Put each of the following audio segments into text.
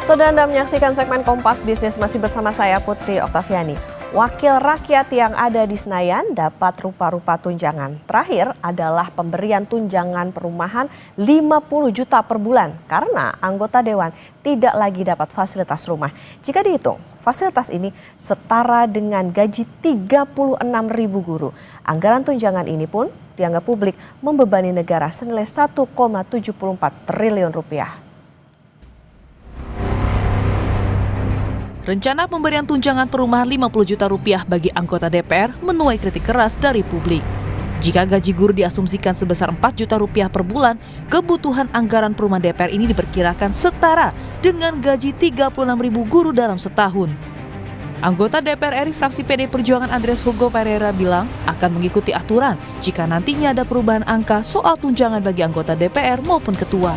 Saudara Anda menyaksikan segmen Kompas Bisnis masih bersama saya Putri Oktaviani. Wakil rakyat yang ada di Senayan dapat rupa-rupa tunjangan. Terakhir adalah pemberian tunjangan perumahan 50 juta per bulan karena anggota dewan tidak lagi dapat fasilitas rumah. Jika dihitung, fasilitas ini setara dengan gaji 36.000 guru. Anggaran tunjangan ini pun dianggap publik membebani negara senilai 1,74 triliun rupiah. Rencana pemberian tunjangan perumahan 50 juta rupiah bagi anggota DPR menuai kritik keras dari publik. Jika gaji guru diasumsikan sebesar 4 juta rupiah per bulan, kebutuhan anggaran perumahan DPR ini diperkirakan setara dengan gaji 36.000 guru dalam setahun. Anggota DPR RI fraksi PD Perjuangan Andreas Hugo Pereira bilang akan mengikuti aturan jika nantinya ada perubahan angka soal tunjangan bagi anggota DPR maupun ketua.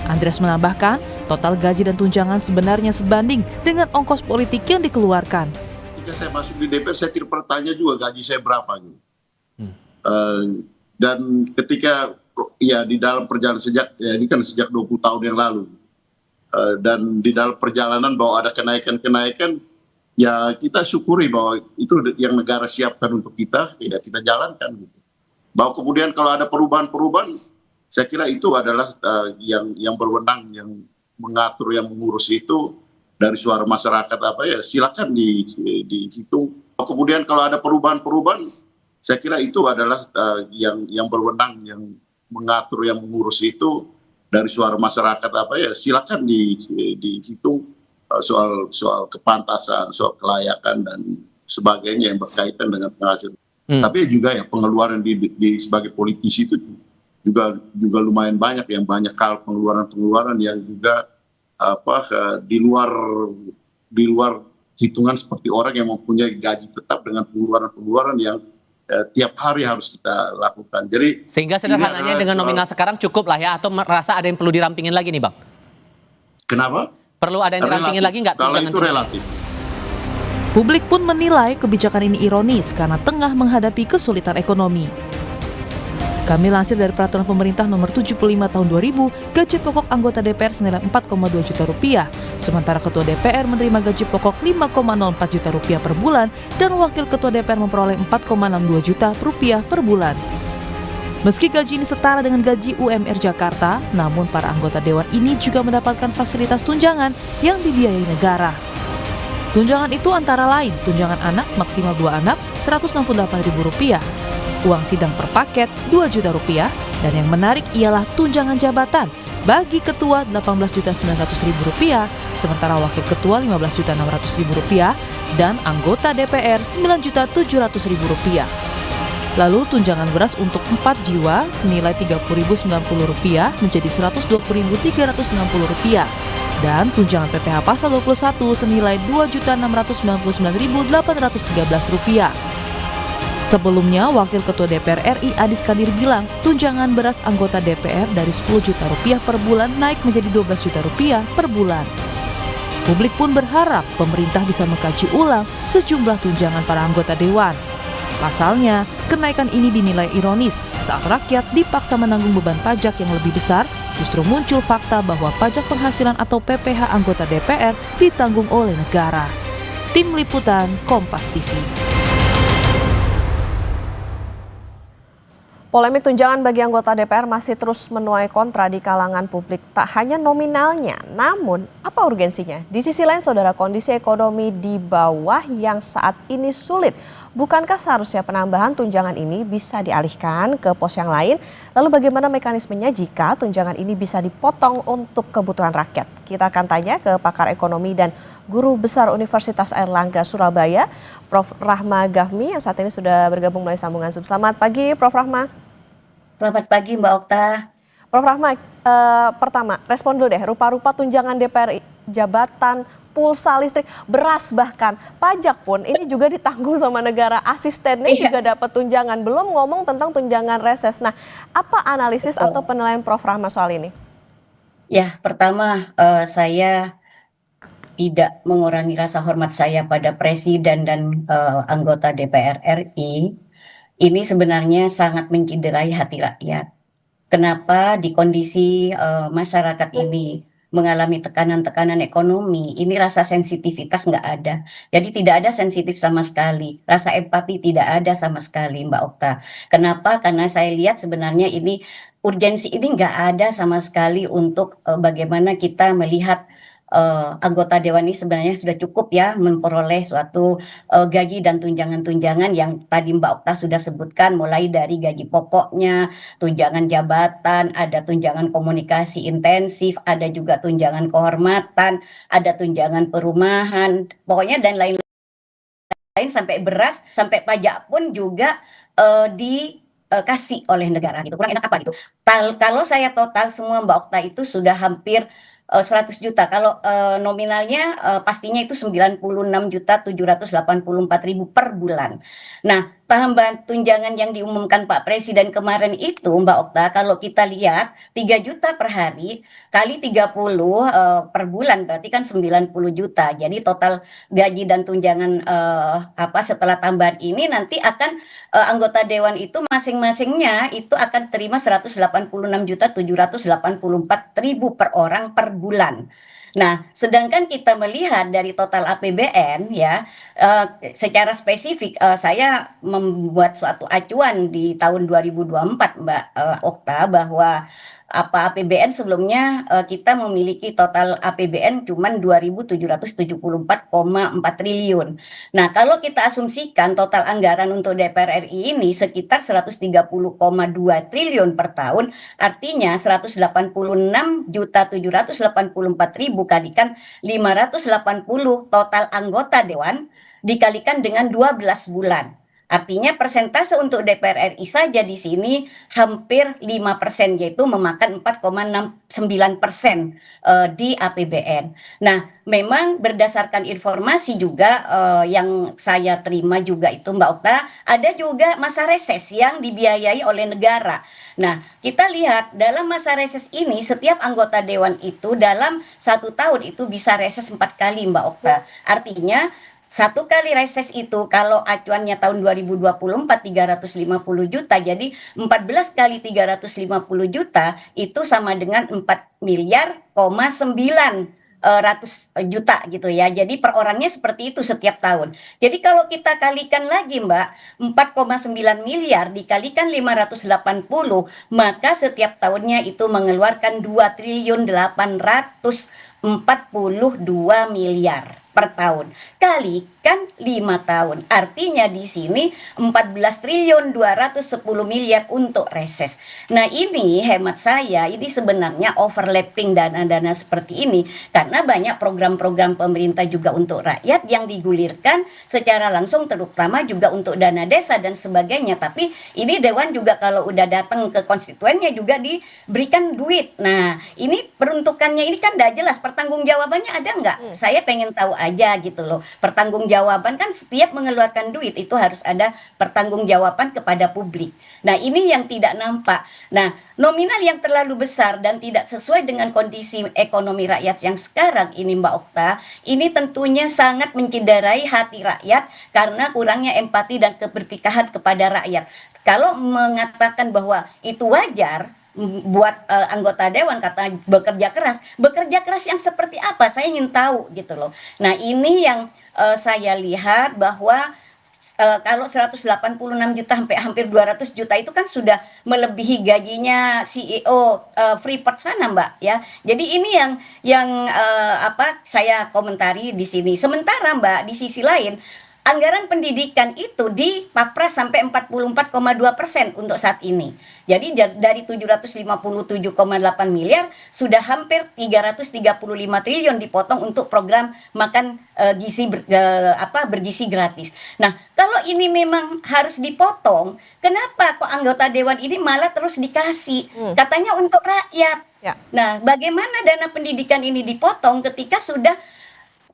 Andreas menambahkan, total gaji dan tunjangan sebenarnya sebanding dengan ongkos politik yang dikeluarkan. Ketika saya masuk di DPR, saya tidak pernah tanya juga gaji saya berapa. Gitu. Dan ketika ya di dalam perjalanan ini kan sejak 20 tahun yang lalu. Dan di dalam perjalanan bahwa ada kenaikan-kenaikan, ya kita syukuri bahwa itu yang negara siapkan untuk kita, ya kita jalankan. Gitu. Bahwa kemudian kalau ada perubahan-perubahan, saya kira itu adalah yang berwenang, yang mengatur, yang mengurus itu dari suara masyarakat silakan dihitung. Kemudian kalau ada perubahan-perubahan, saya kira itu adalah yang berwenang, yang mengatur, yang mengurus itu dari suara masyarakat silakan dihitung soal kepantasan, soal kelayakan dan sebagainya yang berkaitan dengan penghasilan. Tapi juga ya pengeluaran sebagai politisi itu juga lumayan banyak hal pengeluaran yang juga di luar hitungan seperti orang yang mempunyai gaji tetap dengan pengeluaran yang tiap hari harus kita lakukan. Jadi sehingga sederhananya dengan nominal sekarang cukup lah ya, atau merasa ada yang perlu dirampingin lagi nih Bang? Kenapa? Perlu ada yang dirampingin lagi nggak? Kalau itu relatif. Publik pun menilai kebijakan ini ironis karena tengah menghadapi kesulitan ekonomi. Kami lansir dari Peraturan Pemerintah Nomor 75 Tahun 2000, gaji pokok anggota DPR senilai 4,2 juta rupiah, sementara Ketua DPR menerima gaji pokok 5,04 juta rupiah per bulan dan Wakil Ketua DPR memperoleh 4,62 juta rupiah per bulan. Meski gaji ini setara dengan gaji UMR Jakarta, namun para anggota Dewan ini juga mendapatkan fasilitas tunjangan yang dibiayai negara. Tunjangan itu antara lain tunjangan anak maksimal 2 anak Rp168.000, uang sidang per paket Rp2 juta, dan yang menarik ialah tunjangan jabatan bagi ketua Rp18.900.000, sementara wakil ketua Rp15.600.000 dan anggota DPR Rp9.700.000. Lalu tunjangan beras untuk 4 jiwa senilai Rp30.090 menjadi Rp120.360 dan tunjangan PPh pasal 21 senilai Rp2.699.813. Sebelumnya, Wakil Ketua DPR RI Adis Kadir bilang tunjangan beras anggota DPR dari Rp10 juta per bulan naik menjadi Rp12 juta per bulan. Publik pun berharap pemerintah bisa mengkaji ulang sejumlah tunjangan para anggota dewan. Pasalnya, kenaikan ini dinilai ironis saat rakyat dipaksa menanggung beban pajak yang lebih besar, justru muncul fakta bahwa pajak penghasilan atau PPh anggota DPR ditanggung oleh negara. Tim Liputan Kompas TV. Polemik tunjangan bagi anggota DPR masih terus menuai kontra di kalangan publik. Tak hanya nominalnya, namun apa urgensinya? Di sisi lain, saudara, kondisi ekonomi di bawah yang saat ini sulit. Bukankah seharusnya penambahan tunjangan ini bisa dialihkan ke pos yang lain? Lalu bagaimana mekanismenya jika tunjangan ini bisa dipotong untuk kebutuhan rakyat? Kita akan tanya ke pakar ekonomi dan Guru Besar Universitas Airlangga Surabaya, Prof. Rahma Gafmi, yang saat ini sudah bergabung melalui sambungan Zoom. Selamat pagi, Prof. Rahma. Selamat pagi, Mbak Okta. Prof. Rahma, pertama, respon dulu deh, rupa-rupa tunjangan DPR, jabatan, pulsa listrik, beras bahkan, pajak pun ini juga ditanggung sama negara, asistennya juga dapat tunjangan, belum ngomong tentang tunjangan reses. Nah, apa analisis atau penilaian Prof. Rahma soal ini? Ya, pertama saya tidak mengurangi rasa hormat saya pada Presiden dan anggota DPR RI. Ini sebenarnya sangat menciderai hati rakyat. Kenapa di kondisi masyarakat ini mengalami tekanan-tekanan ekonomi, ini rasa sensitivitas nggak ada. Jadi tidak ada sensitif sama sekali, rasa empati tidak ada sama sekali, Mbak Okta. Kenapa? Karena saya lihat sebenarnya ini urgensi ini nggak ada sama sekali untuk bagaimana kita melihat anggota dewan ini sebenarnya sudah cukup ya memperoleh suatu gaji dan tunjangan-tunjangan yang tadi Mbak Okta sudah sebutkan, mulai dari gaji pokoknya, tunjangan jabatan, ada tunjangan komunikasi intensif, ada juga tunjangan kehormatan, ada tunjangan perumahan, pokoknya dan lain-lain, sampai beras, sampai pajak pun juga dikasih oleh negara gitu. Kurang enak apa gitu. Kalau saya total semua Mbak Okta itu sudah hampir 100 juta. Kalau nominalnya pastinya itu 96.784.000 per bulan. Nah, tambahan tunjangan yang diumumkan Pak Presiden kemarin itu Mbak Okta, kalau kita lihat 3 juta per hari kali 30 per bulan berarti kan 90 juta. Jadi total gaji dan tunjangan setelah tambahan ini nanti akan anggota dewan itu masing-masingnya itu akan terima 186.784.000 per orang per bulan. Nah, sedangkan kita melihat dari total APBN ya, secara spesifik saya membuat suatu acuan di tahun 2024 Mbak Okta, bahwa APBN sebelumnya kita memiliki total APBN cuman 2.774,4 triliun. Nah, kalau kita asumsikan total anggaran untuk DPR RI ini sekitar 130,2 triliun per tahun, artinya 186.784.000 kalikan 580 total anggota dewan dikalikan dengan 12 bulan. Artinya persentase untuk DPR RI saja di sini hampir 5%, yaitu memakan 4,69% di APBN. Nah, memang berdasarkan informasi juga yang saya terima juga itu Mbak Okta, ada juga masa reses yang dibiayai oleh negara. Nah, kita lihat dalam masa reses ini setiap anggota dewan itu dalam 1 tahun itu bisa reses 4 kali Mbak Okta. Artinya 1 kali reses itu kalau acuannya tahun 2024 350 juta, jadi 14 kali 350 juta itu sama dengan 4,9 miliar gitu ya. Jadi per orangnya seperti itu setiap tahun. Jadi kalau kita kalikan lagi Mbak, 4,9 miliar dikalikan 580, maka setiap tahunnya itu mengeluarkan 2.842 miliar per tahun. Kalikan 5 tahun. Artinya di sini 14.210 miliar untuk reses. Nah, ini hemat saya, ini sebenarnya overlapping dana-dana seperti ini karena banyak program-program pemerintah juga untuk rakyat yang digulirkan secara langsung, terutama juga untuk dana desa dan sebagainya. Tapi ini dewan juga kalau udah datang ke konstituennya juga diberikan duit. Nah, ini peruntukannya ini kan tidak jelas, pertanggungjawabannya ada nggak? Saya pengen tahu aja gitu loh. Pertanggungjawaban kan setiap mengeluarkan duit itu harus ada pertanggungjawaban kepada publik. Nah, ini yang tidak nampak. Nah, nominal yang terlalu besar dan tidak sesuai dengan kondisi ekonomi rakyat yang sekarang ini Mbak Okta, ini tentunya sangat menciderai hati rakyat karena kurangnya empati dan keberpihakan kepada rakyat. Kalau mengatakan bahwa itu wajar buat anggota dewan kata bekerja keras yang seperti apa, saya ingin tahu gitu loh. Nah, ini yang saya lihat bahwa kalau 186 juta sampai hampir 200 juta itu kan sudah melebihi gajinya CEO Freeport sana Mbak ya. Jadi ini yang saya komentari di sini. Sementara Mbak di sisi lain anggaran pendidikan itu dipapras sampai 44,2% untuk saat ini. Jadi dari 757,8 miliar sudah hampir 335 triliun dipotong untuk program makan bergizi gratis. Nah, kalau ini memang harus dipotong, kenapa kok anggota dewan ini malah terus dikasih? Katanya untuk rakyat. Ya. Nah, bagaimana dana pendidikan ini dipotong ketika sudah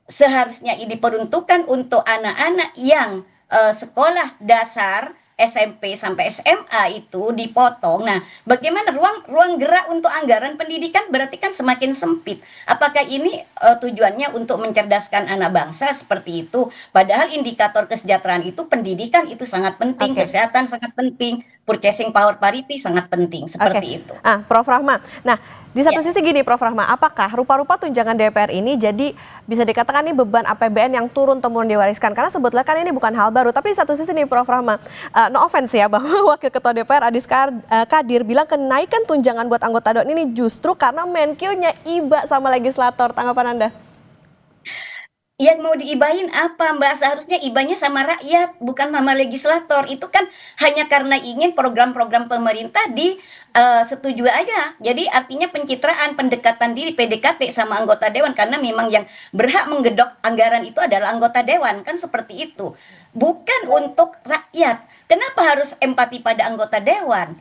seharusnya ini diperuntukkan untuk anak-anak yang sekolah dasar SMP sampai SMA itu dipotong. Nah, bagaimana ruang gerak untuk anggaran pendidikan berarti kan semakin sempit. Apakah ini tujuannya untuk mencerdaskan anak bangsa seperti itu? Padahal indikator kesejahteraan itu pendidikan itu sangat penting, kesehatan sangat penting, purchasing power parity sangat penting seperti itu. Prof. Rahma. Nah, Di satu Ya. sisi gini Prof. Rahma, apakah rupa-rupa tunjangan DPR ini jadi bisa dikatakan ini beban APBN yang turun-temurun diwariskan? Karena sebetulnya kan ini bukan hal baru. Tapi di satu sisi nih Prof. Rahma, no offense ya, bahwa Wakil Ketua DPR Adis Kadir bilang kenaikan tunjangan buat anggota DPR ini justru karena Menkyu-nya iba sama legislator. Tanggapan Anda? Yang mau diibahin apa Mbak? Seharusnya ibanya sama rakyat, bukan sama legislator. Itu kan hanya karena ingin program-program pemerintah disetujui aja. Jadi artinya pencitraan, pendekatan diri, PDKT sama anggota dewan. Karena memang yang berhak menggedok anggaran itu adalah anggota dewan. Kan seperti itu. Bukan untuk rakyat. Kenapa harus empati pada anggota dewan?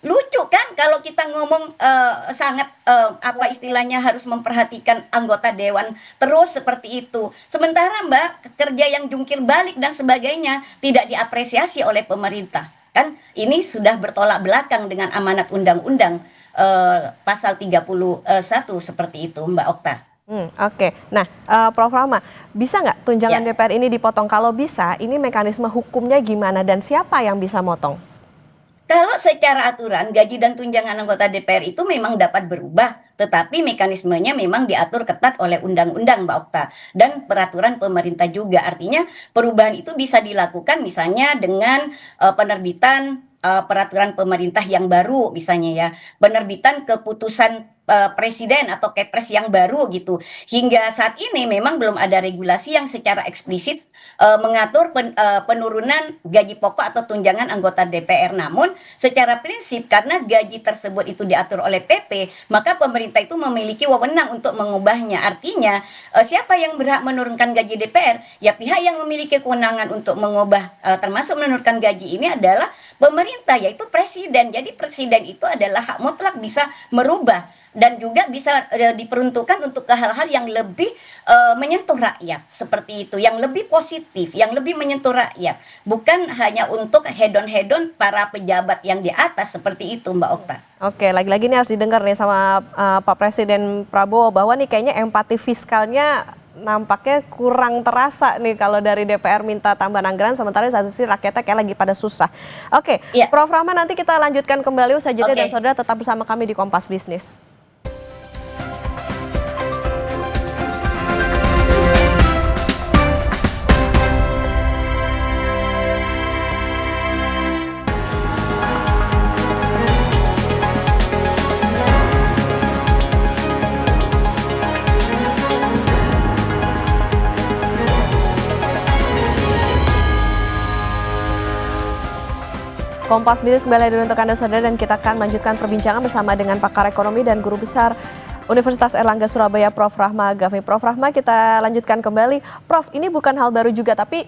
Lucu kan kalau kita ngomong sangat apa istilahnya harus memperhatikan anggota dewan terus seperti itu. Sementara Mbak, kerja yang jungkir balik dan sebagainya tidak diapresiasi oleh pemerintah. Kan ini sudah bertolak belakang dengan amanat undang-undang pasal 31 seperti itu Mbak Okta. Oke. Nah, Prof. Rahma, bisa nggak tunjangan Ya. DPR ini dipotong? Kalau bisa, ini mekanisme hukumnya gimana dan siapa yang bisa motong? Kalau secara aturan gaji dan tunjangan anggota DPR itu memang dapat berubah, tetapi mekanismenya memang diatur ketat oleh undang-undang Mbak Okta dan peraturan pemerintah juga. Artinya perubahan itu bisa dilakukan misalnya dengan penerbitan peraturan pemerintah yang baru misalnya ya, penerbitan keputusan presiden atau kepres yang baru gitu. Hingga saat ini memang belum ada regulasi yang secara eksplisit mengatur penurunan gaji pokok atau tunjangan anggota DPR. Namun secara prinsip karena gaji tersebut itu diatur oleh PP, maka pemerintah itu memiliki wewenang untuk mengubahnya. Artinya siapa yang berhak menurunkan gaji DPR? Ya pihak yang memiliki kewenangan untuk mengubah termasuk menurunkan gaji ini adalah pemerintah, yaitu presiden. Jadi presiden itu adalah hak mutlak bisa merubah dan juga bisa diperuntukkan untuk ke hal-hal yang lebih menyentuh rakyat seperti itu, yang lebih positif, yang lebih menyentuh rakyat, bukan hanya untuk hedon-hedon para pejabat yang di atas seperti itu Mbak Okta. Oke, lagi-lagi ini harus didengar nih sama Pak Presiden Prabowo bahwa nih kayaknya empati fiskalnya nampaknya kurang terasa nih kalau dari DPR minta tambahan anggaran, sementara di satu sisi rakyatnya kayak lagi pada susah. Oke, Ya. Prof. Rahma, nanti kita lanjutkan kembali usai jeda Oke. dan saudara tetap bersama kami di Kompas Bisnis. Kompas Bisnis kembali hadir untuk Anda saudara dan kita akan melanjutkan perbincangan bersama dengan pakar ekonomi dan guru besar Universitas Airlangga Surabaya Prof. Rahma Gafni. Prof. Rahma, kita lanjutkan kembali. Prof, ini bukan hal baru juga tapi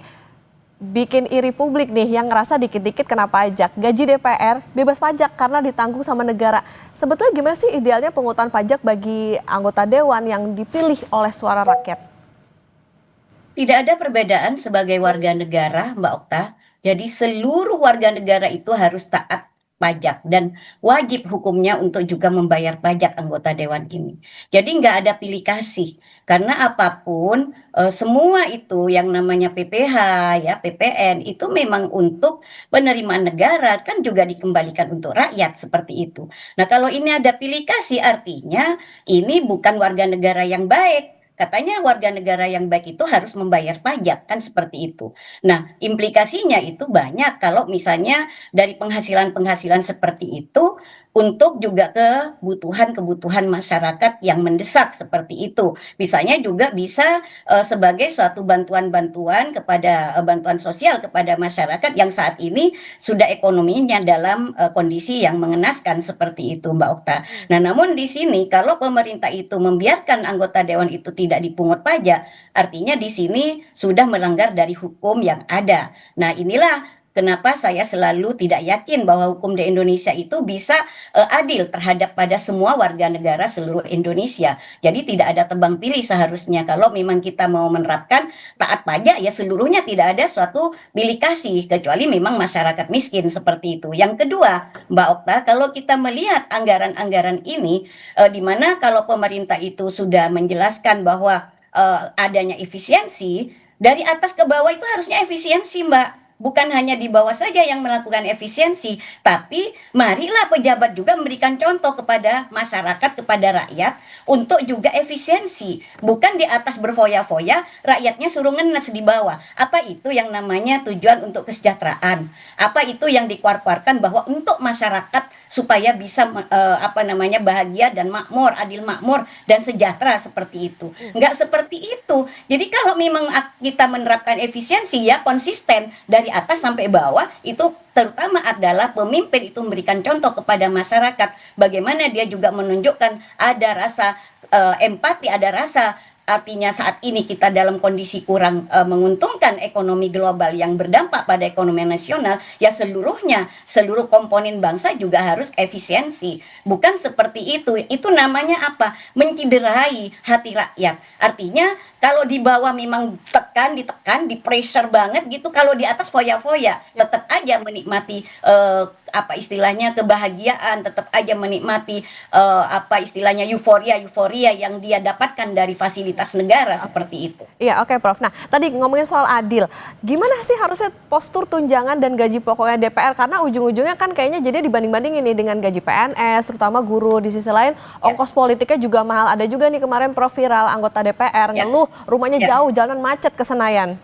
bikin iri publik nih yang ngerasa dikit-dikit kena pajak. Gaji DPR bebas pajak karena ditanggung sama negara. Sebetulnya gimana sih idealnya pungutan pajak bagi anggota dewan yang dipilih oleh suara rakyat? Tidak ada perbedaan sebagai warga negara, Mbak Okta. Jadi seluruh warga negara itu harus taat pajak dan wajib hukumnya untuk juga membayar pajak anggota dewan ini. Jadi nggak ada pilih kasih. Karena apapun, semua itu yang namanya PPh, ya PPN, itu memang untuk penerimaan negara, kan juga dikembalikan untuk rakyat seperti itu. Nah kalau ini ada pilih kasih artinya ini bukan warga negara yang baik. Katanya warga negara yang baik itu harus membayar pajak, kan seperti itu. Nah, implikasinya itu banyak kalau misalnya dari penghasilan-penghasilan seperti itu untuk juga kebutuhan-kebutuhan masyarakat yang mendesak seperti itu. Misalnya juga bisa sebagai suatu bantuan-bantuan kepada bantuan sosial kepada masyarakat yang saat ini sudah ekonominya dalam kondisi yang mengenaskan seperti itu, Mbak Okta. Nah, namun di sini kalau pemerintah itu membiarkan anggota dewan itu tidak dipungut pajak, artinya di sini sudah melanggar dari hukum yang ada. Nah, inilah kenapa saya selalu tidak yakin bahwa hukum di Indonesia itu bisa adil terhadap pada semua warga negara seluruh Indonesia. Jadi tidak ada tebang pilih seharusnya. Kalau memang kita mau menerapkan taat pajak ya seluruhnya tidak ada suatu pilih kasih kecuali memang masyarakat miskin seperti itu. Yang kedua, Mbak Okta, kalau kita melihat anggaran-anggaran ini di mana kalau pemerintah itu sudah menjelaskan bahwa adanya efisiensi dari atas ke bawah itu harusnya efisiensi, Mbak. bukan hanya di bawah saja yang melakukan efisiensi, tapi marilah pejabat juga memberikan contoh kepada masyarakat, kepada rakyat untuk juga efisiensi. Bukan di atas berfoya-foya, rakyatnya suruh ngenes di bawah. Apa itu yang namanya tujuan untuk kesejahteraan? Apa itu yang dikeluarkan bahwa untuk masyarakat supaya bisa bahagia dan makmur, adil makmur dan sejahtera seperti itu. Enggak seperti itu. Jadi kalau memang kita menerapkan efisiensi ya konsisten dari atas sampai bawah, itu terutama adalah pemimpin itu memberikan contoh kepada masyarakat bagaimana dia juga menunjukkan ada rasa empati, ada rasa. Artinya saat ini kita dalam kondisi kurang menguntungkan ekonomi global yang berdampak pada ekonomi nasional, ya seluruh komponen bangsa juga harus efisiensi. Bukan seperti itu. Itu namanya apa? Menciderai hati rakyat. Artinya kalau di bawah memang ditekan, di pressure banget gitu. Kalau di atas foya-foya, tetap aja menikmati kebahagiaan, tetap aja menikmati euforia yang dia dapatkan dari fasilitas negara seperti itu. Iya, oke, Prof. Nah, tadi ngomongin soal adil, gimana sih harusnya postur tunjangan dan gaji pokoknya DPR? Karena ujung-ujungnya kan kayaknya jadi dibanding-bandingin nih dengan gaji PNS, terutama guru. Di sisi lain, ongkos politiknya juga mahal. Ada juga nih kemarin Prof viral anggota DPR ngeluh rumahnya jauh, jalan macet ke Senayan.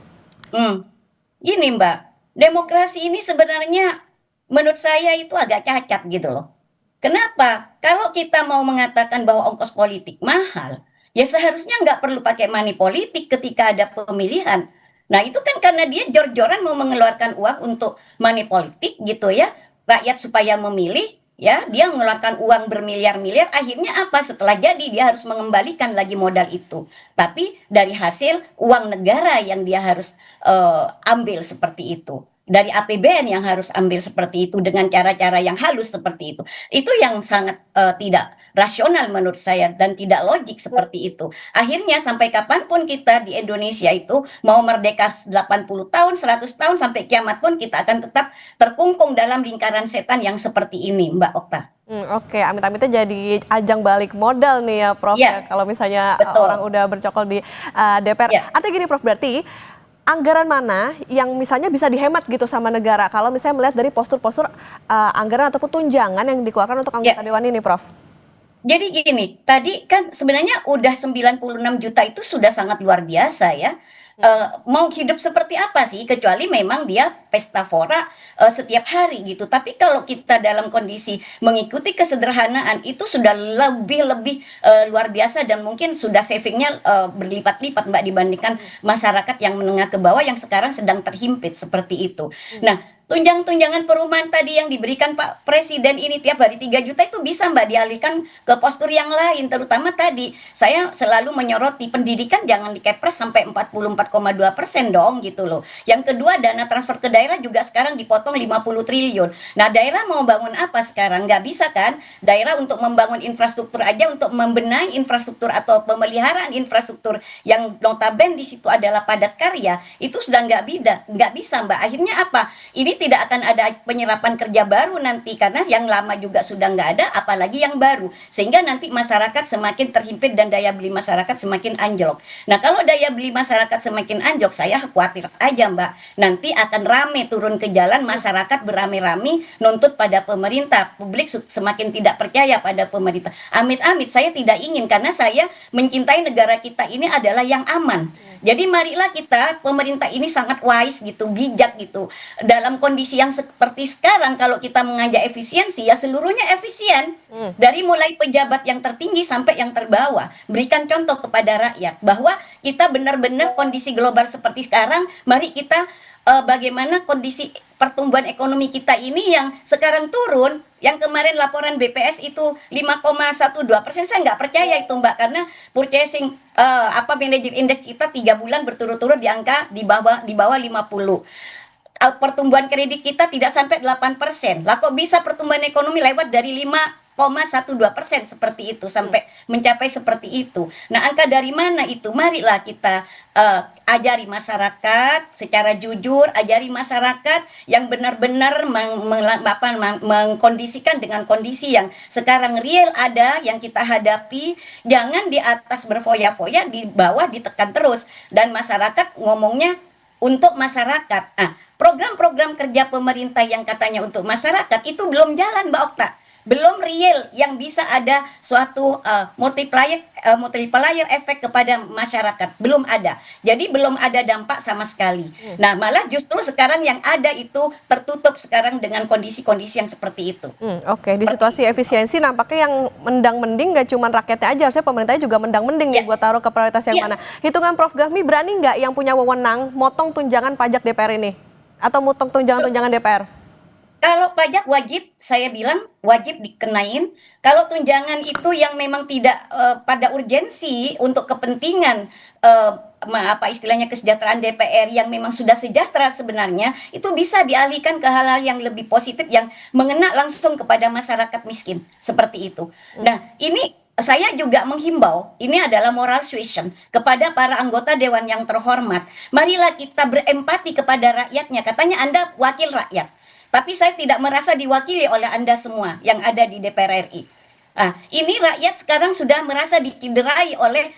Gini Mbak, demokrasi ini sebenarnya menurut saya itu agak cacat gitu loh. Kenapa? Kalau kita mau mengatakan bahwa ongkos politik mahal, ya seharusnya nggak perlu pakai money politik ketika ada pemilihan. Nah itu kan karena dia jor-joran mau mengeluarkan uang untuk money politik gitu ya, rakyat supaya memilih, ya dia mengeluarkan uang bermiliar-miliar, akhirnya apa? Setelah jadi dia harus mengembalikan lagi modal itu. Tapi dari hasil uang negara yang dia harus ambil seperti itu. Dari APBN yang harus ambil seperti itu dengan cara-cara yang halus seperti itu. Itu yang sangat tidak rasional menurut saya dan tidak logik seperti itu. Akhirnya sampai kapanpun kita di Indonesia itu mau merdeka 80 tahun, 100 tahun sampai kiamat pun kita akan tetap terkungkung dalam lingkaran setan yang seperti ini, Mbak Okta. Oke, amit-amitnya jadi ajang balik modal nih ya, Prof. Ya, kalau misalnya betul. orang udah bercokol di DPR. Ya. Artinya gini, Prof, berarti anggaran mana yang misalnya bisa dihemat gitu sama negara kalau misalnya melihat dari postur-postur anggaran ataupun tunjangan yang dikeluarkan untuk anggota dewan ini, Prof? Jadi gini, tadi kan sebenarnya udah 96 juta itu sudah sangat luar biasa ya. Mau hidup seperti apa sih? Kecuali memang dia pesta fora setiap hari gitu. Tapi kalau kita dalam kondisi mengikuti kesederhanaan itu sudah lebih luar biasa dan mungkin sudah savingnya berlipat-lipat Mbak dibandingkan masyarakat yang menengah ke bawah yang sekarang sedang terhimpit seperti itu. Nah, tunjangan perumahan tadi yang diberikan Pak Presiden ini tiap hari 3 juta itu bisa Mbak dialihkan ke postur yang lain. Terutama tadi saya selalu menyoroti pendidikan jangan dikepres sampai 44,2% dong gitu loh. Yang kedua dana transfer ke daerah juga sekarang dipotong 50 triliun. Nah daerah mau bangun apa sekarang? Nggak bisa kan? Daerah untuk membangun infrastruktur aja untuk membenahi infrastruktur atau pemeliharaan infrastruktur yang notabene di situ adalah padat karya itu sudah nggak bisa Mbak. Akhirnya apa? Ini tidak akan ada penyerapan kerja baru nanti karena yang lama juga sudah nggak ada apalagi yang baru sehingga nanti masyarakat semakin terhimpit dan daya beli masyarakat semakin anjlok. Nah kalau daya beli masyarakat semakin anjlok saya khawatir aja Mbak nanti akan rame turun ke jalan masyarakat beramai-ramai nuntut pada pemerintah, publik semakin tidak percaya pada pemerintah. Amit-amit saya tidak ingin karena saya mencintai negara kita ini adalah yang aman. Jadi marilah kita pemerintah ini sangat wise gitu, bijak gitu. Dalam kondisi yang seperti sekarang kalau kita mengajak efisiensi ya seluruhnya efisien. Dari mulai pejabat yang tertinggi sampai yang terbawah. Berikan contoh kepada rakyat bahwa kita benar-benar kondisi global seperti sekarang, mari kita bagaimana kondisi pertumbuhan ekonomi kita ini yang sekarang turun, yang kemarin laporan BPS itu 5,12%, saya nggak percaya itu Mbak, karena purchasing manager index kita 3 bulan berturut-turut di angka di bawah 50. Pertumbuhan kredit kita tidak sampai 8%. Lah kok bisa pertumbuhan ekonomi lewat dari 5,12% seperti itu sampai mencapai seperti itu. Nah, angka dari mana itu? Marilah kita ajari masyarakat secara jujur, ajari masyarakat yang benar-benar mengkondisikan dengan kondisi yang sekarang real ada yang kita hadapi. Jangan di atas berfoya-foya, di bawah ditekan terus dan masyarakat ngomongnya untuk masyarakat. Program-program kerja pemerintah yang katanya untuk masyarakat itu belum jalan, Mbak Okta. Belum real yang bisa ada suatu multiplier efek kepada masyarakat, belum ada. Jadi belum ada dampak sama sekali. Nah, malah justru sekarang yang ada itu tertutup sekarang dengan kondisi-kondisi yang seperti itu. Oke, di situasi efisiensi nampaknya yang mendang-mending nggak cuma rakyatnya aja, harusnya pemerintahnya juga mendang-mending nih buat taruh ke prioritas yang mana. Hitungan Prof. Gafmi, berani nggak yang punya wewenang motong tunjangan pajak DPR ini? Atau motong tunjangan-tunjangan DPR? Kalau pajak wajib, saya bilang wajib dikenain. Kalau tunjangan itu yang memang tidak pada urgensi untuk kepentingan apa istilahnya kesejahteraan DPR yang memang sudah sejahtera sebenarnya, itu bisa dialihkan ke hal-hal yang lebih positif yang mengena langsung kepada masyarakat miskin seperti itu. Nah, ini saya juga menghimbau, ini adalah moral suasion kepada para anggota dewan yang terhormat. Marilah kita berempati kepada rakyatnya. Katanya Anda wakil rakyat. Tapi saya tidak merasa diwakili oleh Anda semua yang ada di DPR RI. Ini rakyat sekarang sudah merasa dicederai oleh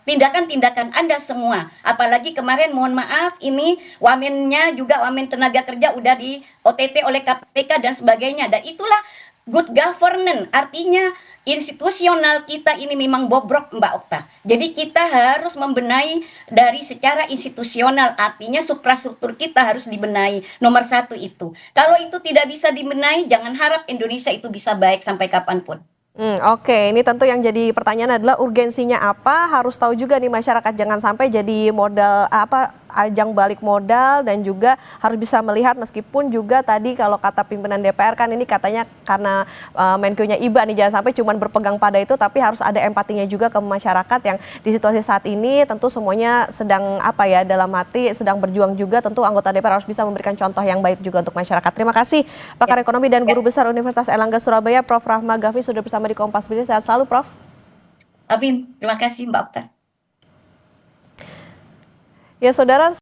tindakan-tindakan Anda semua. Apalagi kemarin, mohon maaf, ini wamennya juga wamen tenaga kerja udah di OTT oleh KPK dan sebagainya. Dan itulah good governance, artinya institusional kita ini memang bobrok, Mbak Okta. Jadi kita harus membenahi dari secara institusional, artinya suprastruktur kita harus dibenahi. Nomor satu itu. Kalau itu tidak bisa dibenahi, jangan harap Indonesia itu bisa baik sampai kapanpun. Oke, ini tentu yang jadi pertanyaan adalah urgensinya apa? Harus tahu juga nih masyarakat, jangan sampai jadi modal ajang balik modal, dan juga harus bisa melihat meskipun juga tadi kalau kata pimpinan DPR kan ini katanya karena Menkyu-nya Iba nih, jangan sampai cuma berpegang pada itu, tapi harus ada empatinya juga ke masyarakat yang di situasi saat ini tentu semuanya sedang dalam hati sedang berjuang juga. Tentu anggota DPR harus bisa memberikan contoh yang baik juga untuk masyarakat. Terima kasih pakar ekonomi dan guru besar Universitas Airlangga Surabaya, Prof. Rahma Gafmi, sudah bersama di Kompas Bisnis. Sehat selalu, Prof. Amin, terima kasih Mbak Okta. Ya, saudara.